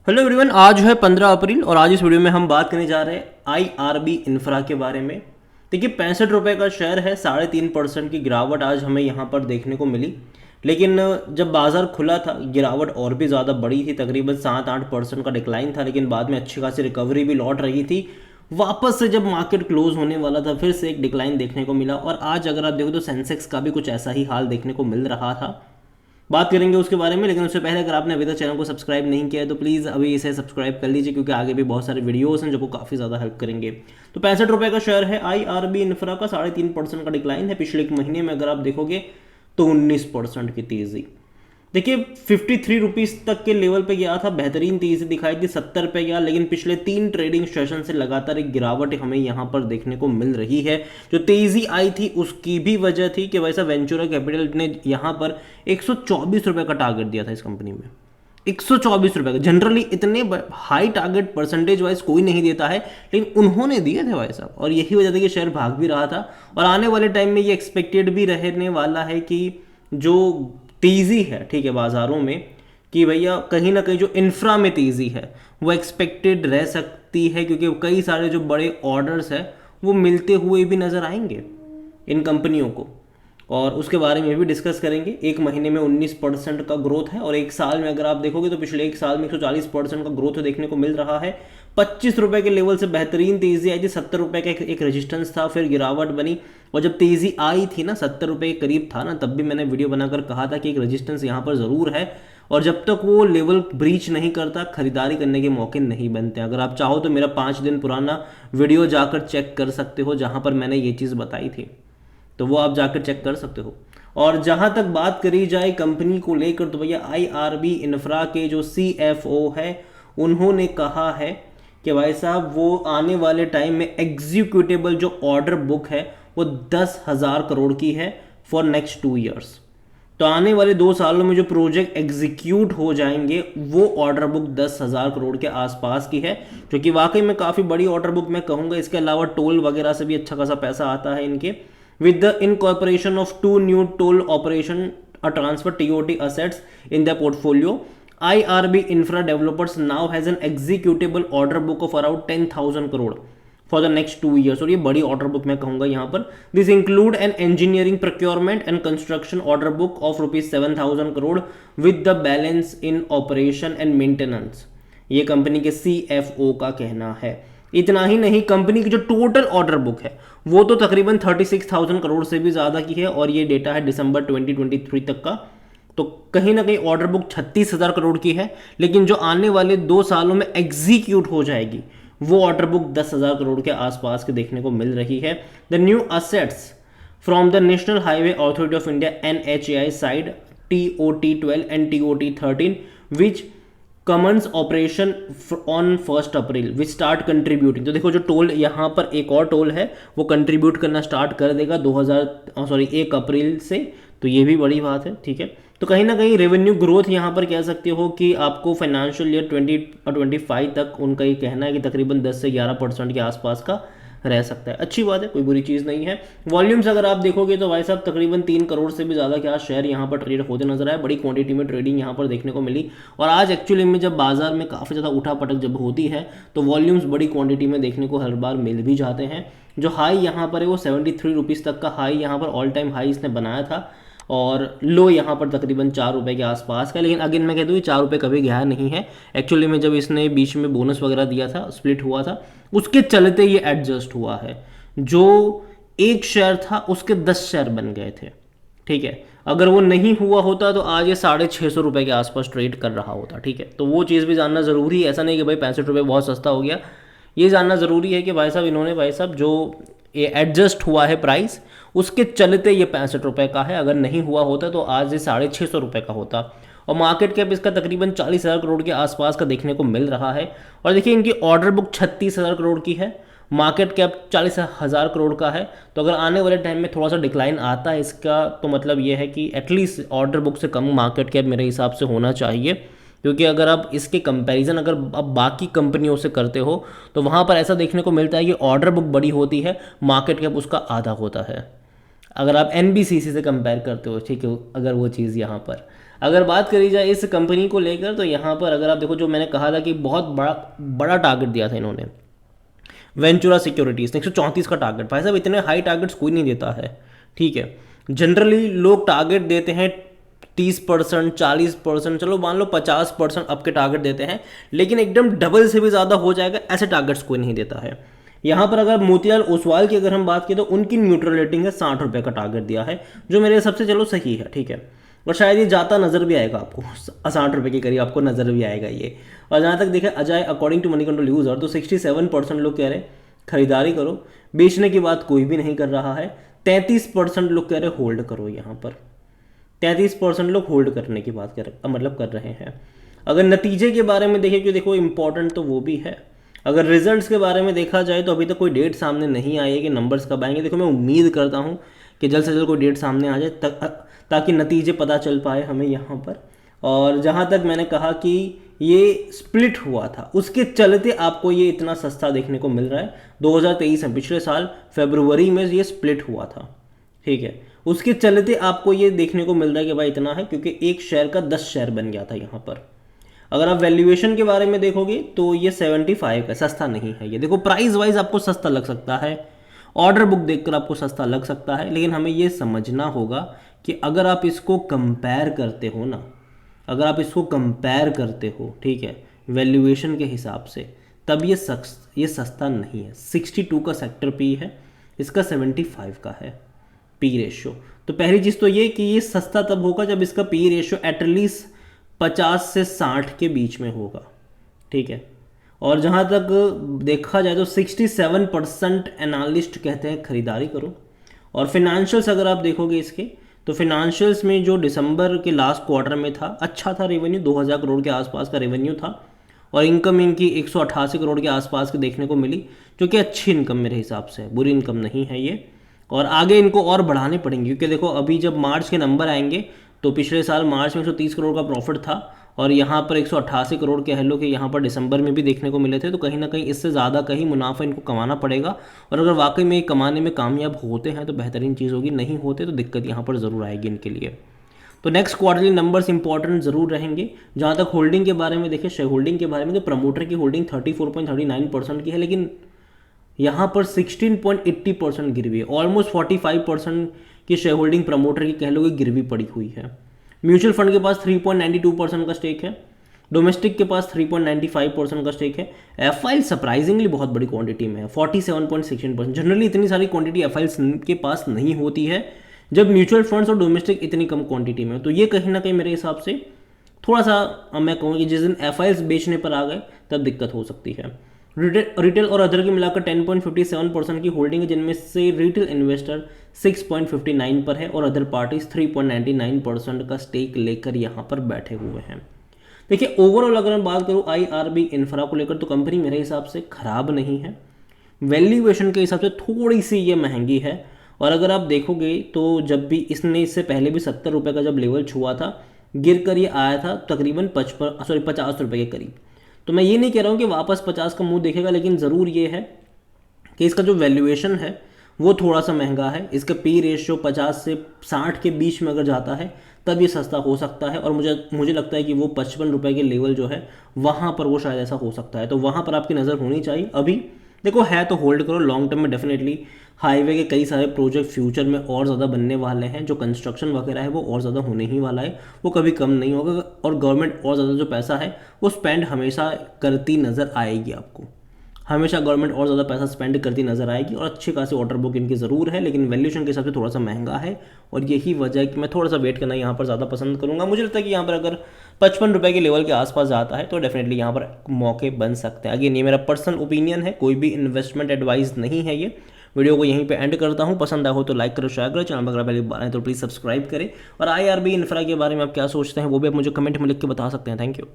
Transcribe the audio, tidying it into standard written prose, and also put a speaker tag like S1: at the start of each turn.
S1: Hello everyone, आज है 15 अप्रैल और आज इस वीडियो में हम बात करने जा रहे हैं आईआरबी इंफ्रा के बारे में। देखिए, 65 रुपये का शेयर है, 3.5% की गिरावट आज हमें यहाँ पर देखने को मिली। लेकिन जब बाजार खुला था गिरावट और भी ज़्यादा बड़ी थी, तकरीबन 7-8% का डिक्लाइन था, लेकिन बाद में अच्छी खासी रिकवरी भी लौट रही थी। वापस से जब मार्केट क्लोज होने वाला था फिर से एक डिक्लाइन देखने को मिला और आज अगर आप देखो तो सेंसेक्स का भी कुछ ऐसा ही हाल देखने को मिल रहा था। बात करेंगे उसके बारे में, लेकिन उससे पहले अगर आपने अभी तक चैनल को सब्सक्राइब नहीं किया है तो प्लीज़ अभी इसे सब्सक्राइब कर लीजिए, क्योंकि आगे भी बहुत सारे वीडियोस हैं जो को काफ़ी ज़्यादा हेल्प करेंगे। तो 65 रुपये का शेयर है आईआरबी इंफ्रा का, 3.5% का डिक्लाइन है। पिछले एक महीने में अगर आप देखोगे तो 19% की तेज़ी। देखिए, 53 रुपीज़ तक के लेवल पे गया था, बेहतरीन तेजी दिखाई थी, 70 पे गया, लेकिन पिछले 3 ट्रेडिंग सेशन से लगातार एक गिरावट हमें यहाँ पर देखने को मिल रही है। जो तेजी आई थी उसकी भी वजह थी कि वैसा वेंचुरा कैपिटल ने यहाँ पर 124 रुपये का टारगेट दिया था इस कंपनी में। 124 रुपये का, जनरली इतने हाई टारगेट परसेंटेज वाइज कोई नहीं देता है, लेकिन उन्होंने दिए थे भाई साहब, और यही वजह थी कि शेयर भाग भी रहा था। और आने वाले टाइम में ये एक्सपेक्टेड भी रहने वाला है कि जो तेज़ी है, ठीक है, बाज़ारों में, कि भैया कहीं ना कहीं जो इंफ्रा में तेज़ी है वो एक्सपेक्टेड रह सकती है, क्योंकि कई सारे जो बड़े ऑर्डर्स हैं वो मिलते हुए भी नज़र आएंगे इन कंपनियों को, और उसके बारे में भी डिस्कस करेंगे। एक महीने में 19% का ग्रोथ है और एक साल में अगर आप देखोगे तो पिछले एक साल में 140% का ग्रोथ देखने को मिल रहा है। 25 रुपये के लेवल से बेहतरीन तेज़ी आई थी, 70 रुपये का एक रेजिस्टेंस था, फिर गिरावट बनी। और जब तेज़ी आई थी ना, 70 रुपये के करीब था ना, तब भी मैंने वीडियो बनाकर कहा था कि एक रेजिस्टेंस यहाँ पर ज़रूर है, और जब तक वो लेवल ब्रीच नहीं करता खरीदारी करने के मौके नहीं बनते। अगर आप चाहो तो मेरा 5 दिन पुराना वीडियो जाकर चेक कर सकते हो, जहाँ पर मैंने ये चीज़ बताई थी, तो वो आप जाकर चेक कर सकते हो। और जहाँ तक बात करी जाए कंपनी को लेकर, तो भैया आईआरबी इंफ्रा के जो सीएफओ है उन्होंने कहा है कि भाई साहब वो आने वाले टाइम में एग्जीक्यूटेबल जो ऑर्डर बुक है वो 10,000 करोड़ की है फॉर नेक्स्ट 2 ईयर्स। तो आने वाले 2 सालों में जो प्रोजेक्ट एग्जीक्यूट हो जाएंगे वो ऑर्डर बुक 10,000 करोड़ के आसपास की है, जो कि वाकई में काफ़ी बड़ी ऑर्डर बुक मैं कहूँगा। इसके अलावा टोल वगैरह से भी अच्छा खासा पैसा आता है इनके। with the incorporation of 2 new toll operation transfer TOT assets in their portfolio, IRB Infra Developers now has an executable order book of around 10,000 crore for the next 2 years। और ये बड़ी ऑर्डर बुक मैं कहूँगा यहाँ पर। This include an engineering procurement and construction order book of ₹7,000 crore with the balance in operation and maintenance। ये company के CFO का कहना है। इतना ही नहीं, कंपनी की जो टोटल ऑर्डर बुक है वो तो तकरीबन 36,000 करोड़ से भी ज़्यादा की है, और ये डेटा है दिसंबर 2023 तक का। तो कहीं ना कहीं ऑर्डर बुक 36,000 करोड़ की है, लेकिन जो आने वाले 2 सालों में एग्जीक्यूट हो जाएगी वो ऑर्डर बुक 10,000 करोड़ के आसपास के देखने को मिल रही है। The new assets from the national highway authority of India NHAI side TOT12 and TOT13 which Cummins operation on 1 April which start contributing. तो देखो, जो टोल यहाँ पर एक और टोल है वो कंट्रीब्यूट करना स्टार्ट कर देगा 1 अप्रैल से, तो ये भी बड़ी बात है, ठीक है। तो कहीं ना कहीं रेवेन्यू ग्रोथ यहाँ पर कह सकते हो कि आपको फाइनेंशियल ईयर 2025 तक उनका ये कहना है कि तकरीबन 10 से 11% के आसपास का रह सकता है। अच्छी बात है, कोई बुरी चीज़ नहीं है। वॉल्यूम्स अगर आप देखोगे तो भाई साहब तकरीबन 3 करोड़ से भी ज़्यादा के आज शेयर यहाँ पर ट्रेड होते नजर आए, बड़ी क्वांटिटी में ट्रेडिंग यहाँ पर देखने को मिली। और आज एक्चुअली में जब बाजार में काफ़ी ज़्यादा उठापटक जब होती है तो वॉल्यूम्स बड़ी क्वांटिटी में देखने को हर बार मिल भी जाते हैं। जो हाई यहाँ पर है वो 73 रुपीज़ तक का हाई यहाँ पर ऑल टाइम हाई इसने बनाया था, और लो यहाँ पर तकरीबन 4 रुपये के आसपास का। लेकिन अगेन मैं कहता हूँ 4 रुपये कभी गया नहीं है। एक्चुअली में जब इसने बीच में बोनस वगैरह दिया था, स्प्लिट हुआ था, उसके चलते ये एडजस्ट हुआ है। जो एक शेयर था उसके 10 शेयर बन गए थे, ठीक है। अगर वो नहीं हुआ होता तो आज ये 650 रुपये के आसपास ट्रेड कर रहा होता, ठीक है। तो वो चीज़ भी जानना ज़रूरी है, ऐसा नहीं कि भाई 65 रुपये बहुत सस्ता हो गया। ये जानना ज़रूरी है कि भाई साहब इन्होंने, भाई साहब जो ये एडजस्ट हुआ है प्राइस, उसके चलते ये 65 रुपये का है। अगर नहीं हुआ होता तो आज ये 650 रुपये का होता। और मार्केट कैप इसका तकरीबन 40,000 करोड़ के आसपास का देखने को मिल रहा है। और देखिए, इनकी ऑर्डर बुक 36,000 करोड़ की है, मार्केट कैप 40,000 करोड़ का है। तो अगर आने वाले टाइम में थोड़ा सा डिक्लाइन आता है इसका, तो मतलब ये है कि एटलीस्ट ऑर्डर बुक से कम मार्केट कैप मेरे हिसाब से होना चाहिए। क्योंकि अगर आप इसके कंपैरिजन अगर आप बाकी कंपनियों से करते हो तो वहाँ पर ऐसा देखने को मिलता है कि ऑर्डर बुक बड़ी होती है, मार्केट कैप उसका आधा होता है। अगर आप NBCC से कंपेयर करते हो, ठीक है, अगर वो चीज़ यहाँ पर अगर बात करी जाए इस कंपनी को लेकर, तो यहाँ पर अगर आप देखो, जो मैंने कहा था कि बहुत बड़ा बड़ा टारगेट दिया था इन्होंने, वेंचुरा सिक्योरिटीज़ ने 134 का टारगेट। भाई साहब इतने हाई टारगेट्स कोई नहीं देता है, ठीक है। जनरली लोग टारगेट देते हैं 30%, 40%, चलो मान लो 50% अप के टारगेट देते हैं, लेकिन एकदम डबल से भी ज़्यादा हो जाएगा ऐसे टारगेट्स कोई नहीं देता है। यहाँ पर अगर मोतीलाल ओसवाल की अगर हम बात करें तो उनकी न्यूट्रल रेटिंग है, 60 रुपये का टारगेट दिया है, जो मेरे हिसाब से चलो सही है, ठीक है। और शायद ये जाता नज़र भी आएगा आपको, 60 रुपये के करीब आपको नज़र भी आएगा ये। और जहाँ तक देखें Ajay, according to Moneycontrol user, तो 67% लोग कह रहे खरीदारी करो, बेचने की बात कोई भी नहीं कर रहा है। 33% लोग कह रहे होल्ड करो, यहाँ पर 33% लोग होल्ड करने की बात कर रहे हैं। अगर नतीजे के बारे में देखें, कि देखो इंपॉर्टेंट तो वो भी है। अगर रिजल्ट्स के बारे में देखा जाए तो अभी तक कोई डेट सामने नहीं आई है कि नंबर्स कब आएंगे। देखो मैं उम्मीद करता हूँ कि जल्द से जल्द कोई डेट सामने आ जाए, ताकि नतीजे पता चल पाए हमें यहाँ पर। और जहाँ तक मैंने कहा कि ये स्प्लिट हुआ था, उसके चलते आपको ये इतना सस्ता देखने को मिल रहा है। 2023 में, पिछले साल फरवरी में ये स्प्लिट हुआ था, ठीक है। उसके चलते आपको ये देखने को मिल रहा है कि भाई इतना है, क्योंकि एक शेयर का 10 शेयर बन गया था यहाँ पर। अगर आप वैल्यूएशन के बारे में देखोगे तो ये 75 है, सस्ता नहीं है ये। देखो प्राइस वाइज आपको सस्ता लग सकता है, ऑर्डर बुक देखकर आपको सस्ता लग सकता है, लेकिन हमें ये समझना होगा कि अगर आप इसको कंपेयर करते हो ना, अगर आप इसको कंपेयर करते हो, ठीक है, वैल्यूएशन के हिसाब से, तब ये सस्ता नहीं है। 62 का सेक्टर पी है, इसका 75 का है पी रेशियो। तो पहली चीज़ तो ये कि ये सस्ता तब होगा जब इसका पी रेशियो एटलीस्ट 50 से 60 के बीच में होगा, ठीक है। और जहाँ तक देखा जाए तो 67% एनालिस्ट कहते हैं खरीदारी करो। और फिनेंशियल्स अगर आप देखोगे इसके, तो फिनेंशियल्स में जो दिसंबर के लास्ट क्वार्टर में था, अच्छा था रेवेन्यू, 2000 करोड़ के आसपास का रेवेन्यू था, और इनकम इनकी 188 करोड़ के आसपास की देखने को मिली, जो कि अच्छी इनकम मेरे हिसाब से, बुरी इनकम नहीं है ये। और आगे इनको और बढ़ाने पड़ेंगे, क्योंकि देखो अभी जब मार्च के नंबर आएंगे तो पिछले साल मार्च में 130 करोड़ का प्रॉफिट था, और यहाँ पर 188 करोड़ कह लो कि यहाँ पर दिसंबर में भी देखने को मिले थे। तो कहीं ना कहीं इससे ज़्यादा कहीं मुनाफा इनको कमाना पड़ेगा। और अगर वाकई में कमाने में कामयाब होते हैं तो बेहतरीन चीज़ होगी, नहीं होते तो दिक्कत यहाँ पर ज़रूर आएगी इनके लिए। तो नेक्स्ट क्वार्टरली नंबर्स इंपॉर्टेंट ज़रूर रहेंगे। जहाँ तक होल्डिंग के बारे में देखें, शेयर होल्डिंग के बारे में, तो प्रमोटर की होल्डिंग 34.39% की है, लेकिन यहाँ पर 16.80% गिरवी है। ऑलमोस्ट 45% की शेयर होल्डिंग प्रमोटर की कह लो कि गिरवी पड़ी हुई है। म्यूचुअल फंड के पास 3.92% का स्टेक है, डोमेस्टिक के पास 3.95% का स्टेक है। एफआईएल सरप्राइजिंगली बहुत बड़ी क्वांटिटी में है, 47.16%। जनरली इतनी सारी क्वांटिटी एफआईएल के पास नहीं होती है जब म्यूचुअल फंड्स और डोमेस्टिक इतनी कम क्वांटिटी में। तो ये कहीं ना कहीं मेरे हिसाब से थोड़ा सा, मैं कहूँगा कि जिस दिन एफआईएल्स बेचने पर आ गए तब दिक्कत हो सकती है। रिटेल और अदर की मिलाकर 10.57% की होल्डिंग है, जिनमें से रिटेल इन्वेस्टर 6.59 पर है और अदर पार्टीज 3.99% का स्टेक लेकर यहाँ पर बैठे हुए हैं। देखिए ओवरऑल अगर मैं बात करूँ आईआरबी इंफ्रा को लेकर, तो कंपनी मेरे हिसाब से खराब नहीं है। वैल्यूएशन के हिसाब से थोड़ी सी ये महंगी है। और अगर आप देखोगे तो जब भी इससे पहले भी 70 रुपये का जब लेवल छुआ था, गिर कर ये आया था तकरीबन 50 रुपये के करीब। तो मैं ये नहीं कह रहा हूँ कि वापस 50 का मुंह देखेगा, लेकिन ज़रूर ये है कि इसका जो वैल्यूएशन है वो थोड़ा सा महंगा है। इसका पी रेशियो 50 से 60 के बीच में अगर जाता है तब ये सस्ता हो सकता है। और मुझे लगता है कि वो 55 रुपये के लेवल जो है वहाँ पर वो शायद ऐसा हो सकता है। तो वहाँ पर आपकी नज़र होनी चाहिए। अभी देखो है तो होल्ड करो, लॉन्ग टर्म में डेफिनेटली हाईवे के कई सारे प्रोजेक्ट फ्यूचर में और ज़्यादा बनने वाले हैं। जो कंस्ट्रक्शन वगैरह है वो और ज़्यादा होने ही वाला है, वो कभी कम नहीं होगा। और गवर्नमेंट और ज़्यादा जो पैसा है वो स्पेंड हमेशा करती नज़र आएगी आपको, हमेशा गवर्नमेंट और ज़्यादा पैसा स्पेंड करती नज़र आएगी। और अच्छी खासी ऑर्डर बुक इनकी ज़रूर है, लेकिन वैल्यूएशन के हिसाब से थोड़ा सा महंगा है। और यही वजह है कि मैं थोड़ा सा वेट करना यहाँ पर ज़्यादा पसंद करूँगा। मुझे लगता है कि यहाँ पर अगर 55 रुपये के लेवल के आसपास जाता है तो डेफिनेटली यहाँ पर मौके बन सकते हैं। अगेन ये मेरा पर्सनल ओपिनियन है, कोई भी इन्वेस्टमेंट एडवाइस नहीं है ये। वीडियो को यहीं पे एंड करता हूँ। पसंद आया हो तो लाइक करो, शेयर करो, चैनल पर अगर पहली बार आए तो प्लीज़ सब्सक्राइब करें। और आईआरबी इंफ्रा के बारे में आप क्या सोचते हैं वो भी आप मुझे कमेंट में लिख के बता सकते हैं। Thank you.